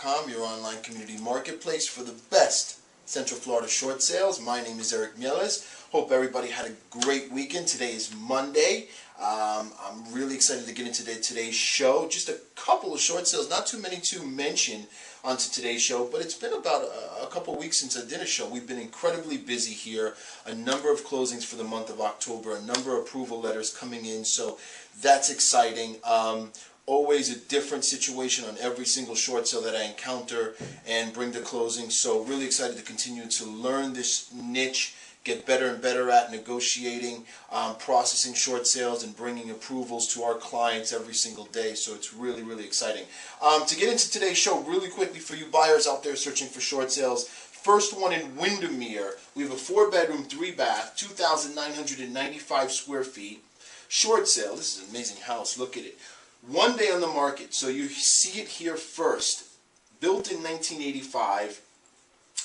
BOA.com, your online community marketplace for the best Central Florida short sales. My name is Eric Mieles. Hope everybody had a great weekend. Today is Monday. I'm really excited to get into today's show. Just a couple of short sales, not too many to mention onto today's show, but it's been about a couple of weeks since I did a show. We've been incredibly busy here. A number of closings for the month of October, a number of approval letters coming in, so that's exciting. Always a different situation on every single short sale that I encounter and bring to closing. So really excited to continue to learn this niche, get better and better at negotiating, processing short sales, and bringing approvals to our clients every single day. So it's really, really exciting. To get into today's show really quickly for you buyers out there searching for short sales, first one in Windermere. We have a 4-bedroom, 3-bath, 2,995 square feet. Short sale. This is an amazing house. Look at it. One day on the market, so you see it here first. Built in 1985,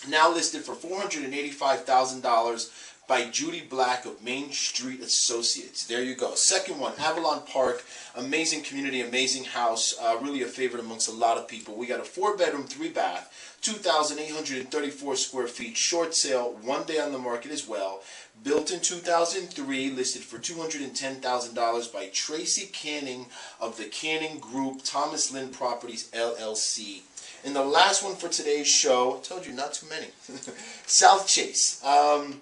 now listed for $485,000 by Judy Black of Main Street Associates. There you go. Second one, Avalon Park. Amazing community, amazing house. Really a favorite amongst a lot of people. We got a 4-bedroom, 3-bath, 2,834 square feet. Short sale, one day on the market as well. Built in 2003, listed for $210,000 by Tracy Canning of the Canning Group, Thomas Lynn Properties, LLC. And the last one for today's show, I told you not too many, South Chase, off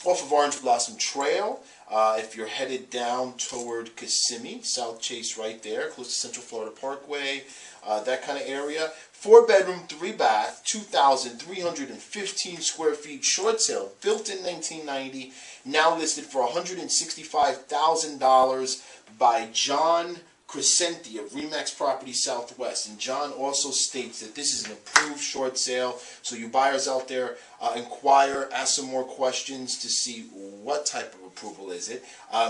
of Orange Blossom Trail. If you're headed down toward Kissimmee, South Chase right there, close to Central Florida Parkway, that kind of area. 4-bedroom, 3-bath, 2,315 square feet, short sale, built in 1990, now listed for $165,000 by John Crescenti of Remax Property Southwest. And John also states that this is an approved short sale, so you buyers out there, inquire, ask some more questions to see what type of approval is it.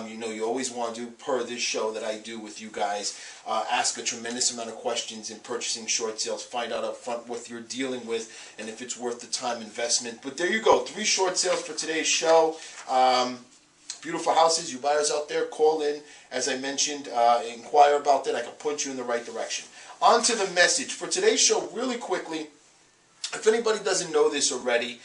You know, you always want to do, per this show that I do with you guys, ask a tremendous amount of questions in purchasing short sales, find out up front what you're dealing with and if it's worth the time investment. But there you go, 3 short sales for today's show. Beautiful houses. You buyers out there, call in, as I mentioned, inquire about that. I can point you in the right direction. On to the message for today's show really quickly. If anybody doesn't know this already,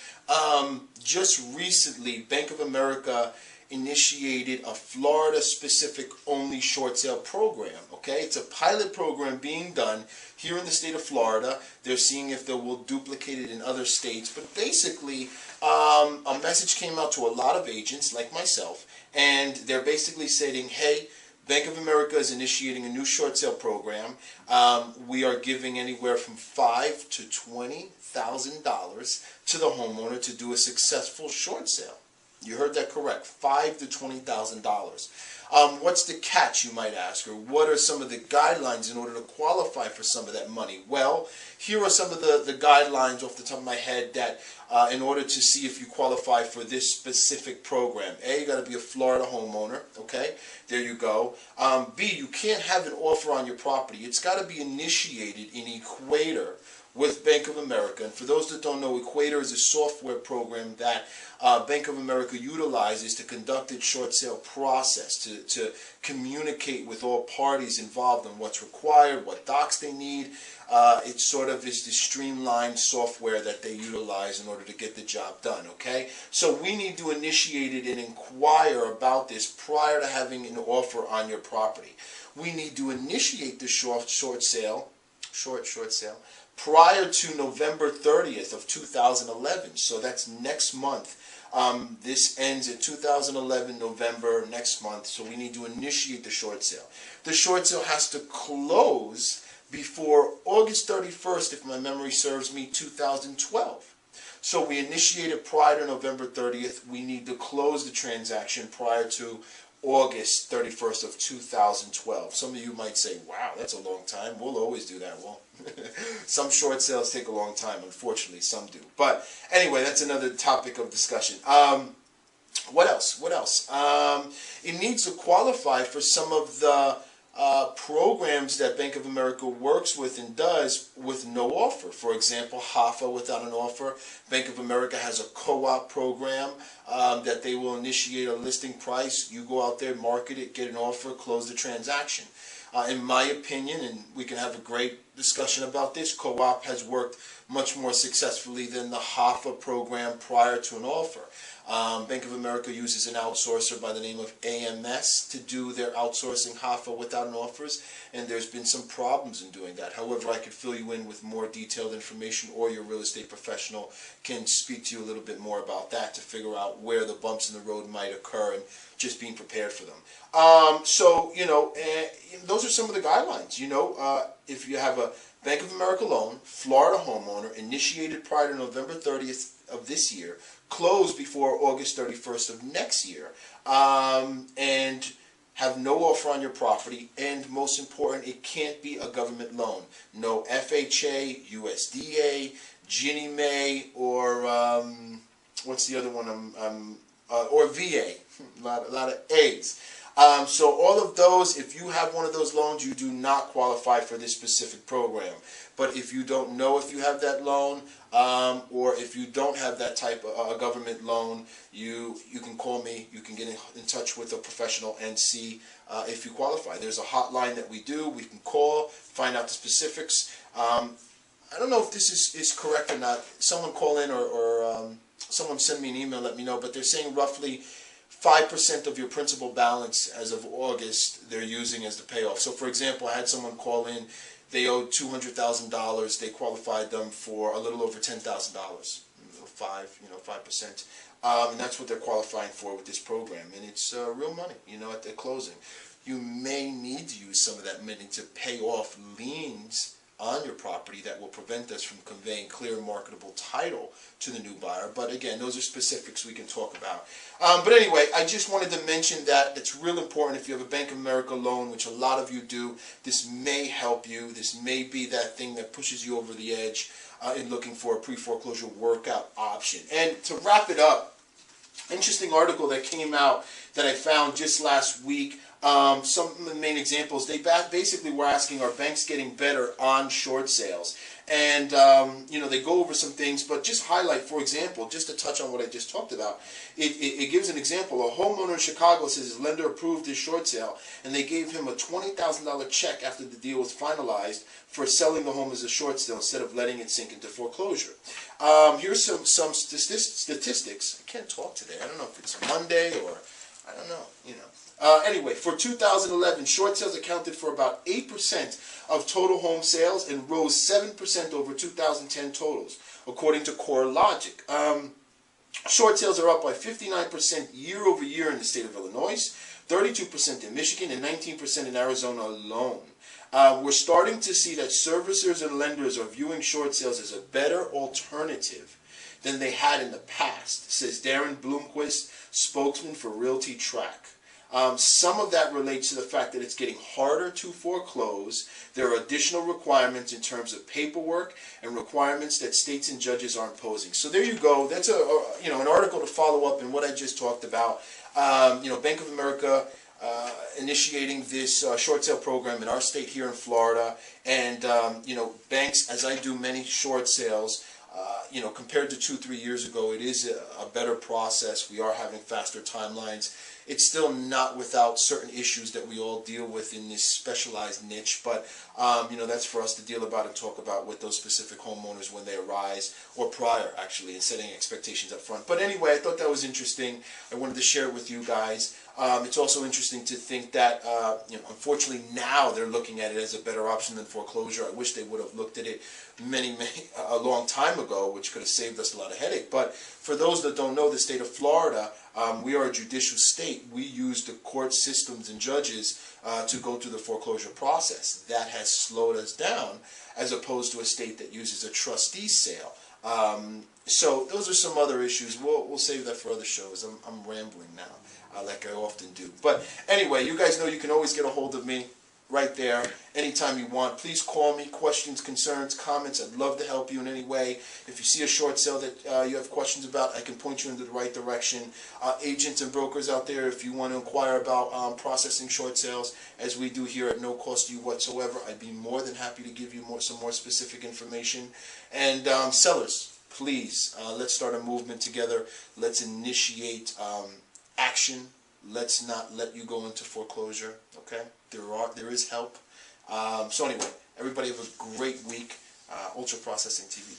just recently Bank of America initiated a Florida-specific only short sale program. Okay, it's a pilot program being done here in the state of Florida. They're seeing if they will duplicate it in other states. But basically, a message came out to a lot of agents like myself, and they're basically saying, hey, Bank of America is initiating a new short sale program. We are giving anywhere from $5,000 to $20,000 to the homeowner to do a successful short sale. You heard that correct, $5,000 to $20,000. What's the catch, you might ask, or what are some of the guidelines in order to qualify for some of that money? Well, here are some of the guidelines off the top of my head that in order to see if you qualify for this specific program. A, you got to be a Florida homeowner, okay? There you go. B, you can't have an offer on your property. It's got to be initiated in Equator with Bank of America. And for those that don't know, Equator is a software program that Bank of America utilizes to conduct its short sale process, to communicate with all parties involved on what's required, what docs they need. It sort of is the streamlined software that they utilize in order to get the job done, okay? So we need to initiate it and inquire about this prior to having an offer on your property. We need to initiate the short sale prior to November 30th of 2011. So that's next month. This ends at 2011 November next month, so we need to initiate the short sale. The short sale has to close before August 31st, if my memory serves me, 2012. So we initiate it prior to November 30th. We need to close the transaction prior to August 31st of 2012. Some of you might say, wow, that's a long time. We'll always do that. Well, some short sales take a long time. Unfortunately, some do. But anyway, that's another topic of discussion. What else? What else? It needs to qualify for some of the programs that Bank of America works with and does with no offer. For example, HAFA without an offer. Bank of America has a co-op program that they will initiate a listing price. You go out there, market it, get an offer, close the transaction. In my opinion, and we can have a great discussion about this. Co-op has worked much more successfully than the HOFA program prior to an offer. Bank of America uses an outsourcer by the name of AMS to do their outsourcing HOFA without an offers, and there's been some problems in doing that. However, I could fill you in with more detailed information, or your real estate professional can speak to you a little bit more about that to figure out where the bumps in the road might occur and just being prepared for them. So, those are some of the guidelines. If you have a Bank of America loan, Florida homeowner, initiated prior to November 30th of this year, closed before August 31st of next year, and have no offer on your property, and most important, it can't be a government loan. No FHA, USDA, Ginnie Mae, or what's the other one? Or VA. A lot of A's. So all of those, if you have one of those loans, you do not qualify for this specific program. But if you don't know if you have that loan, or if you don't have that type of government loan, you can call me. You can get in touch with a professional and see if you qualify. There's a hotline that we can call, find out the specifics. I don't know if this is correct or not. Someone call in or someone send me an email, let me know. But they're saying roughly 5% of your principal balance as of August they're using as the payoff. So, for example, I had someone call in. They owed $200,000. They qualified them for a little over $10,000. 5%. And that's what they're qualifying for with this program. And it's real money, at the closing. You may need to use some of that money to pay off liens on your property that will prevent us from conveying clear marketable title to the new buyer. But again, those are specifics we can talk about. But anyway, I just wanted to mention that it's real important. If you have a Bank of America loan, which a lot of you do, this may help you. This may be that thing that pushes you over the edge in looking for a pre-foreclosure workout option. And to wrap it up, interesting article that came out that I found just last week. Some of the main examples, they basically were asking, are banks getting better on short sales? And, they go over some things, but just highlight, for example, just to touch on what I just talked about, it gives an example. A homeowner in Chicago says his lender approved his short sale, and they gave him a $20,000 check after the deal was finalized for selling the home as a short sale instead of letting it sink into foreclosure. Here's some statistics. I can't talk today. I don't know if it's Monday or, I don't know, Anyway, for 2011, short sales accounted for about 8% of total home sales and rose 7% over 2010 totals, according to CoreLogic. Short sales are up by 59% year over year in the state of Illinois, 32% in Michigan, and 19% in Arizona alone. We're starting to see that servicers and lenders are viewing short sales as a better alternative than they had in the past, says Darren Bloomquist, spokesman for Realty Track. Some of that relates to the fact that it's getting harder to foreclose. There are additional requirements in terms of paperwork and requirements that states and judges are imposing. So there you go. That's an article to follow up in what I just talked about. Bank of America initiating this short sale program in our state here in Florida, and banks, as I do many short sales. Compared to 2-3 years ago, it is a better process. We are having faster timelines. It's still not without certain issues that we all deal with in this specialized niche, but that's for us to deal about and talk about with those specific homeowners when they arise, or prior, actually, and setting expectations up front. But anyway, I thought that was interesting. I wanted to share it with you guys. It's also interesting to think that, unfortunately now they're looking at it as a better option than foreclosure. I wish they would have looked at it a long time ago, which could have saved us a lot of headache. But for those that don't know, the state of Florida, we are a judicial state. We use the court systems and judges to go through the foreclosure process. That has slowed us down, as opposed to a state that uses a trustee sale. So those are some other issues. We'll save that for other shows. I'm rambling now, like I often do. But anyway, you guys know you can always get a hold of me right there anytime you want. Please call me. Questions, concerns, comments. I'd love to help you in any way. If you see a short sale that you have questions about, I can point you in the right direction. Agents and brokers out there, if you want to inquire about processing short sales, as we do here at no cost to you whatsoever, I'd be more than happy to give you some more specific information. And sellers, please, let's start a movement together. Let's initiate action. Let's not let you go into foreclosure, okay? There is help. So anyway, Everybody have a great week. Ultra Processing TV.